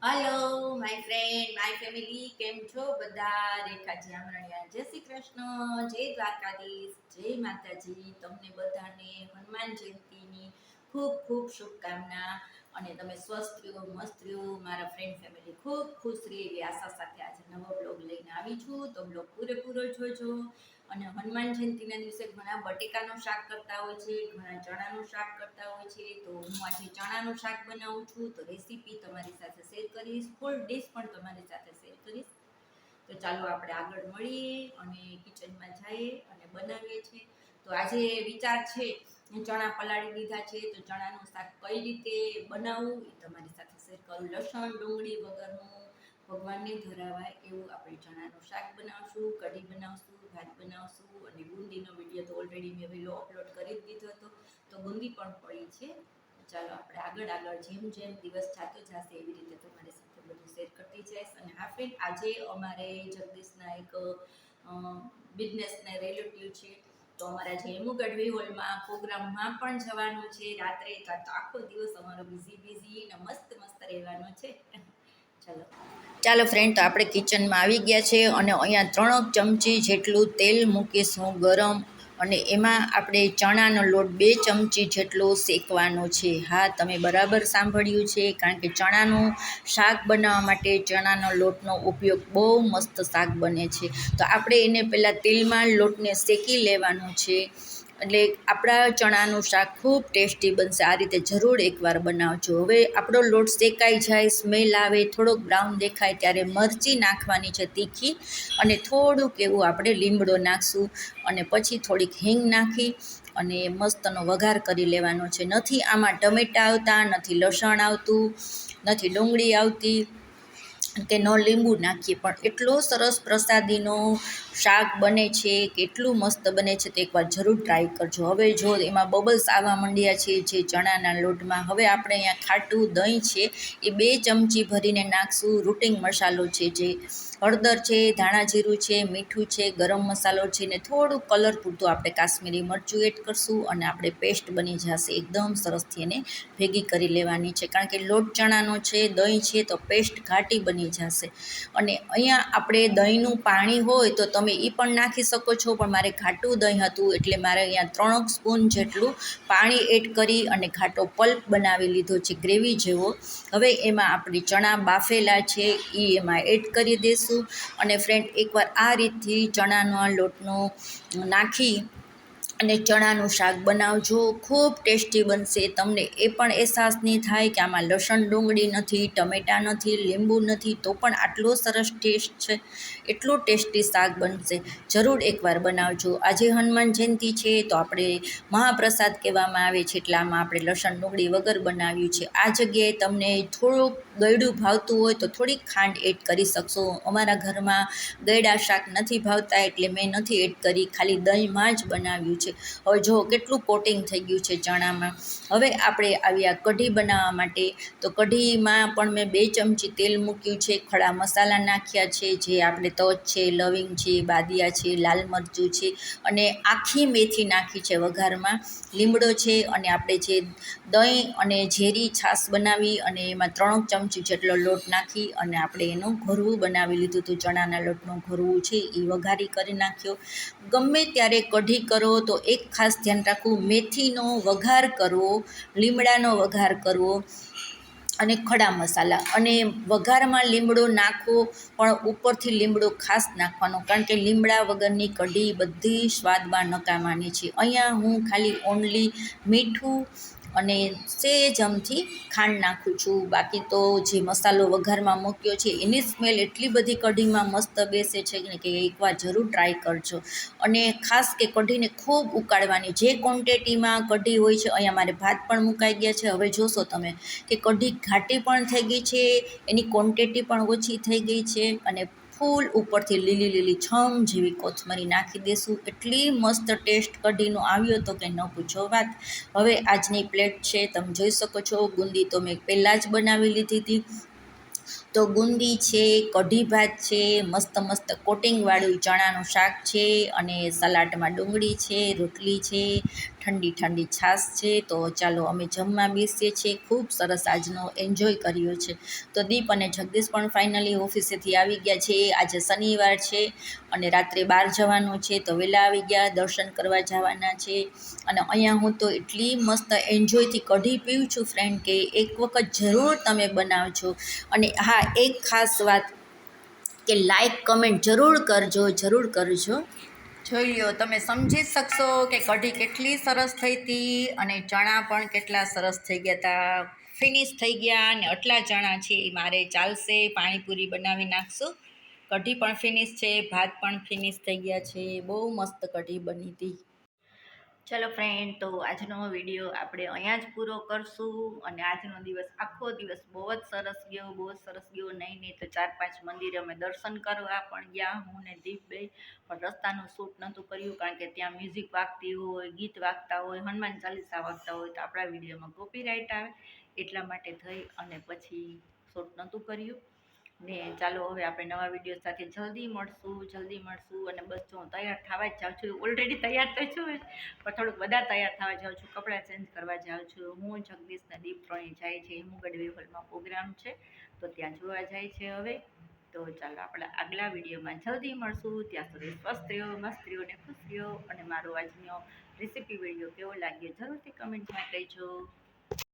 Hello my friend my family, કેમ છો બધા? રેખાજી આમરણિયા, જય શ્રી કૃષ્ણ, જય દ્વારકાધીશ, જય માતાજી. તમને બધાને હનુમાન જયંતીની ખૂબ ખૂબ શુભકામના અને તમે સ્વસ્થ રહ્યો, મસ્ત રહ્યો. મારા ફ્રેન્ડ ફેમિલી ખૂબ ખુશ રહે એવી આશા સાથે આજે નવો બ્લોગ લઈને આવી છું. તો બ્લોગ પૂરેપૂરો જોજો. અને હનુમાન જયંતીના દિવસે ઘણા બટેકાનું શાક કરતા હોય છે, ઘણા ચણાનું શાક કરતા હોય છે. તો હું આજે ચણાનું શાક બનાવું છું, તો રેસીપી તમારી સાથે શેર કરીશ, ફૂલ ડીશ પણ તમારી સાથે શેર કરીશ. તો ચાલો આપણે આગળ મળીએ અને કિચનમાં જઈએ અને બનાવીએ છીએ. તો આજે વિચાર છે, ચણા પલાળી દીધા છે, તો ચણાનું શાક કઈ રીતે બનાવવું એ તમારી સાથે શેર કરું. લસણ ડુંગળી વગરનું, ભગવાનને ધરાવાય એવું આપણે ચણાનું શાક બનાવશું, કઢી બનાવશું, ભાત બનાવશું. અને બુંદીનો વિડીયો તો ઓલરેડી મેં વહેલો અપલોડ કરી જ દીધો હતો, તો બુંદી પણ પડી છે. ચાલો આપણે આગળ જેમ જેમ દિવસ જતો જશે એવી રીતે તમારી સાથે બધું શેર કરતી જઈશ. અને હા ફ્રેન્ડ, આજે અમારે જગદીશના એક બિઝનેસને રિલેટિવ છે, તો અમારા જે એમુ ગઢવી હોલમાં પ્રોગ્રામમાં પણ જવાનું છે રાત્રે. તો આખો દિવસ અમારો બિઝી ને મસ્ત મસ્ત રહેવાનો છે. ચાલો ફ્રેન્ડ, તો આપણે કિચનમાં આવી ગયા છે અને અહીંયા 3 ચમચી જેટલું તેલ મૂકીશું ગરમ. અને એમાં આપણે ચણાનો લોટ 2 ચમચી જેટલો શેકવાનો છે. હા, તમે બરાબર સાંભળ્યું છે, કારણ કે ચણાનું શાક બનાવવા માટે ચણાનો લોટનો ઉપયોગ બહુ મસ્ત શાક બને છે. તો આપણે એને પહેલાં તેલમાં લોટને શેકી લેવાનો છે, એટલે આપણા ચણાનું શાક ખૂબ ટેસ્ટી બનશે. આ રીતે જરૂર એકવાર બનાવજો. હવે આપણો લોટ શેકાઈ જાય, સ્મેલ આવે, થોડોક બ્રાઉન દેખાય ત્યારે મરચી નાખવાની છે તીખી, અને થોડુંક એવું આપણે લીમડો નાખશું. અને પછી થોડીક હિંગ નાખી અને મસ્તનો વઘાર કરી લેવાનો છે. નથી આમાં ટમેટાં આવતા, નથી લસણ આવતું, નથી ડુંગળી આવતી કે ન લીંબુ નાખીએ, પણ એટલો સરસ પ્રસાદીનો શાક બને છે કે એટલું મસ્ત બને છે, તો એકવાર જરૂર ટ્રાય કરજો. હવે જો એમાં બબલ્સ આવવા માંડ્યા છે જે ચણાના લોટમાં. હવે આપણે અહીંયા ખાટું દહીં છે એ 2 ચમચી ભરીને નાખશું. રૂટિંગ મસાલો છે, જે હળદર છે, ધાણા જીરું છે, મીઠું છે, ગરમ મસાલો છે, ને થોડું કલર પૂરતું આપણે કાશ્મીરી મરચું એડ કરશું. અને આપણે પેસ્ટ બની જશે એકદમ સરસથી, એને ભેગી કરી લેવાની છે, કારણ કે લોટ ચણાનો છે, દહીં છે, તો પેસ્ટ ઘાટી બની જશે. અને અહીંયા આપણે દહીંનું પાણી હોય તો તમે એ પણ નાખી શકો છો, પણ મારે ઘાટું દહીં હતું એટલે મારે અહીંયા 3 સ્પૂન જેટલું પાણી એડ કરી અને ઘાટો પલ્પ બનાવી લીધો છે, ગ્રેવી જેવો. હવે એમાં આપણે ચણા બાફેલા છે એ એમાં એડ કરી દઈશું. અને ફ્રેન્ડ, એકવાર આ રીતથી ચણાનો લોટનો નાખી અને ચણાનું શાક બનાવજો, ખૂબ ટેસ્ટી બનશે. તમને એ પણ અહેસાસ નહીં થાય કે આમાં લસણ ડુંગળી નથી, ટમેટાં નથી, લીંબુ નથી, તો પણ આટલો સરસ ટેસ્ટ છે. એટલું ટેસ્ટી શાક બનશે, જરૂર એકવાર બનાવજો. આજે હનુમાન જયંતી છે, તો આપણે મહાપ્રસાદ કહેવામાં આવે છે, એટલે આમાં આપણે લસણ ડુંગળી વગર બનાવ્યું છે. આ જગ્યાએ તમને થોડુંક ગળ્યું ભાવતું હોય તો થોડીક ખાંડ એડ કરી શકશો. અમારા ઘરમાં ગળ્યા શાક નથી ભાવતા એટલે મેં નથી એડ કરી, ખાલી દહીંમાં જ બનાવ્યું છે. હવે જો કેટલું કોટિંગ થઈ ગયું છે ચણામાં. હવે આપણે આવ્યા કઢી બનાવવા માટે. તો કઢીમાં પણ મેં 2 ચમચી તેલ મૂક્યું છે, ખડા મસાલા નાખ્યા છે, જે આપણે તજ છે, લવિંગ છે, બાદિયા છે, લાલ મરચું છે, અને આખી મેથી નાખી છે વઘારમાં, લીમડો છે, અને આપણે જે દહીં અને ઝેરી છાશ બનાવી અને એમાં 3 ચમચી જેટલો લોટ નાખી અને આપણે એનું ઘરવું બનાવી લીધું હતું. ચણાના લોટનું ઘરવું છે એ વઘારી કરી નાખ્યો. ગમે ત્યારે કઢી કરો તો એક ખાસ ધ્યાન રાખવું, મેથીનો વઘાર કરવો, લીમડાનો વઘાર કરવો અને ખડા મસાલા. અને વઘારમાં લીમડો નાખવો, પણ ઉપરથી લીમડો ખાસ નાખવાનો, કારણ કે લીમડા વગરની કઢી બધી સ્વાદમાં નકામાની છે. અહીંયા હું ખાલી ઓનલી મીઠું અને સેજ અમથી ખાંડ નાખું છું. બાકી તો જે મસાલો વઘારમાં મૂક્યો છે એની સ્મેલ એટલી બધી કઢીમાં મસ્ત બેસે છે કે એકવાર જરૂર ટ્રાય કરજો. અને ખાસ કે કઢીને ખૂબ ઉકાળવાની, જે ક્વોન્ટિટીમાં કઢી હોય છે. અહીંયા મારે ભાત પણ મુકાઈ ગયા છે. હવે જોશો તમે કે કઢી ઘાટી પણ થઈ ગઈ છે, એની ક્વોન્ટિટી પણ ઓછી થઈ ગઈ છે, અને ફૂલ ઉપરથી લીલી લીલી છમ જેવી કોથમરી નાખી દઈશું. એટલી મસ્ત ટેસ્ટ કઢીનો આવ્યો હતો કે ન પૂછો વાત. હવે આજની પ્લેટ છે, તમે જોઈ શકો છો. બુંદી તો મેં પહેલાં જ બનાવી લીધી હતી. તો બુંદી છે, કઢી ભાત છે, મસ્ત મસ્ત કોટિંગવાળું ચણાનું શાક છે, અને સલાડમાં ડુંગળી છે, રોટલી છે, ઠંડી ઠંડી છાશ છે. તો ચાલો અમે જમવા બેસીએ છીએ. ખૂબ સરસ આજનો એન્જોય કર્યો છે. તો દીપ અને જગદીશ પણ ફાઇનલી ઓફિસેથી આવી ગયા છે. આજે શનિવાર છે અને રાત્રે બહાર જવાનું છે, તો વહેલા આવી ગયા, દર્શન કરવા જવાના છે. અને અહીંયા હું તો એટલી મસ્ત એન્જોયથી કઢી પીઉં છું ફ્રેન્ડ, કે એક વખત જરૂર તમે બનાવજો. અને હા, એક ખાસ વાત કે લાઈક કમેન્ટ જરૂર કરજો, જરૂર કરજો. જોઈ લો, તમે સમજી શકશો કે કઢી કેટલી સરસ થઈ હતી અને ચણા પણ કેટલા સરસ થઈ ગયા હતા, ફિનિશ થઈ ગયા. અને આટલા ચણા છે એ મારે ચાલશે, પાણીપુરી બનાવી નાખશું. કઢી પણ ફિનિશ છે, ભાત પણ ફિનિશ થઈ ગયા છે. બહુ મસ્ત કઢી બની હતી. ચલો ફ્રેન્ડ, તો આજનો વિડીયો આપણે અહીંયા જ પૂરો કરશું. અને આજનો દિવસ, આખો દિવસ બહુ જ સરસ ગયો, બહુ જ સરસ ગયો. નહીં તો 4-5 મંદિરે અમે દર્શન કરવા પણ ગયા, હું ને દીપભાઈ. પણ રસ્તાનું શૂટ નહોતું કર્યું, કારણ કે ત્યાં મ્યુઝિક વાગતી હોય, ગીત વાગતા હોય, હનુમાન ચાલીસા વાગતા હોય, તો આપણા વિડીયોમાં કોપીરાઇટ આવે. એટલા માટે થઈ અને પછી શૂટ નહોતું કર્યું. ને ચાલો, હવે આપણે નવા વિડીયો સાથે જલ્દી મળશું. અને બસ જો હું તૈયાર થવા જ જાઉં છું. ઓલરેડી તૈયાર તો છું, પણ થોડુંક વધારે તૈયાર થવા જાઉં છું, કપડાં ચેન્જ કરવા જાઉં છું. હું, જગદીશ ને દીપ ત્રણેય જાય છે. હિમુગઢ હોલમાં પ્રોગ્રામ છે, તો ત્યાં જોવા જાય છે હવે. તો ચાલો, આપણે આગલા વિડીયોમાં જલ્દી મળશું. ત્યાં સુધી સ્વસ્થ રહ્યો, મસ્ત રહ્યો ને ખુશ રહ્યો. અને મારો આજનો રેસીપી વિડીયો કેવો લાગ્યો જરૂરથી કમેન્ટમાં કહેજો.